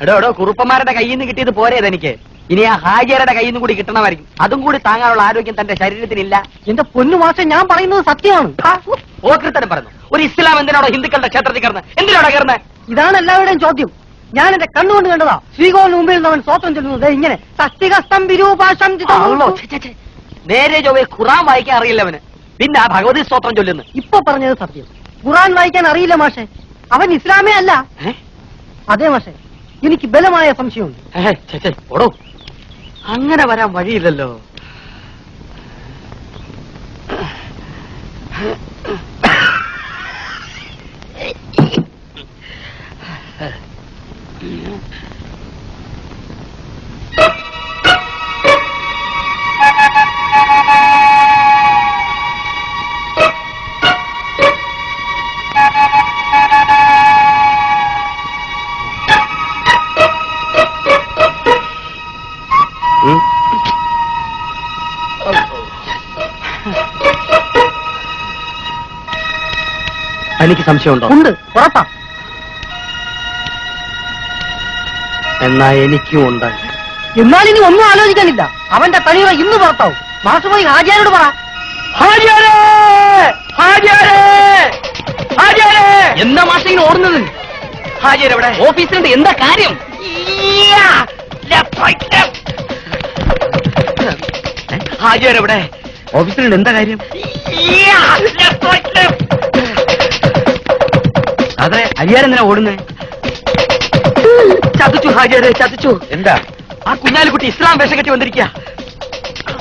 എടോ കുറുപ്പന്മാരുടെ കയ്യിൽ നിന്ന് കിട്ടിയത് പോരേത് എനിക്ക്. ഇനി ആ ഹാജിയരുടെ കയ്യിൽ നിന്ന് കൂടി കിട്ടണമായിരിക്കും. അതും കൂടി താങ്ങാനുള്ള ആരോഗ്യം തന്റെ ശരീരത്തിനില്ല. എന്റെ പൊന്നു മാഷെ, ഞാൻ പറയുന്നത് സത്യമാണ്. ഓകൃത്തരം പറഞ്ഞു. ഒരു ഇസ്ലാം എന്തിനാണോ ഹിന്ദുക്കളുടെ ക്ഷേത്രത്തിൽ കയറുന്നത്? എന്തിനാണോ കയറുന്നത്? ഇതാണ് എല്ലാവരുടെയും ചോദ്യം. ഞാൻ എന്റെ കണ്ണുകൊണ്ട് കണ്ടതാ. ശ്രീകോവിന് മുമ്പിൽ നിന്ന് അവൻ സ്വത്രം ചെല്ലുന്നത് ഇങ്ങനെ തസ്തികസ്തം വിരൂപാശം. നേരെ ചൊവ്വേ ഖുറാൻ വായിക്കാൻ അറിയില്ലവന്, പിന്നെ ആ ഭഗവതി സ്തോത്രം ചൊല്ലുന്നു. ഇപ്പൊ പറഞ്ഞത് സത്യം. ഖുറാൻ വായിക്കാൻ അറിയില്ല മാഷെ. അവൻ ഇസ്ലാമേ അല്ല. അതെ മാഷെ, എനിക്ക് ബലമായ സംശയമുണ്ട്. ഓടോ, അങ്ങനെ വരാൻ വഴിയില്ലല്ലോ. എനിക്ക് സംശയമുണ്ടോ? ഉണ്ട്, ഉറപ്പാ. എന്നാ എനിക്കും ഉണ്ട്. എന്നാൽ ഇനി ഒന്നും ആലോചിക്കാനില്ല. അവന്റെ തണിവ ഇന്ന് പുറത്താവും. മാഷ് പോയി ഹാജിയാരോട് പറ. എന്താ മാഷ ഇങ്ങനെ ഓടുന്നത്? ഹാജിയരെവിടെ? ഓഫീസിലുണ്ട്. എന്താ കാര്യം? ഹാജിയരെവിടെ? ഓഫീസിലുണ്ട്. എന്താ കാര്യം? അതെ, ഹരിയാരെന്തിനാ ഓടുന്നേ? ചതിച്ചു ഹാജിയരെ, ചതിച്ചു. എന്താ? ആ കുഞ്ഞാലിക്കുട്ടി ഇസ്ലാം വേഷം കെട്ടി വന്നിരിക്കുക.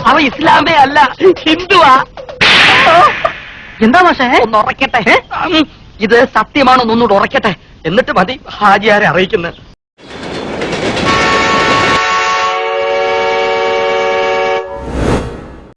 അവ ഇസ്ലാമേ അല്ല, ഹിന്ദുവാ. എന്താ മാഷേ? ഒന്ന് ഉറക്കട്ടെ. ഇത് സത്യമാണോ ഒന്നുകൂടെ ഉറക്കട്ടെ, എന്നിട്ട് മതി ഹാജിയാരെ അറിയിക്കുന്നത്.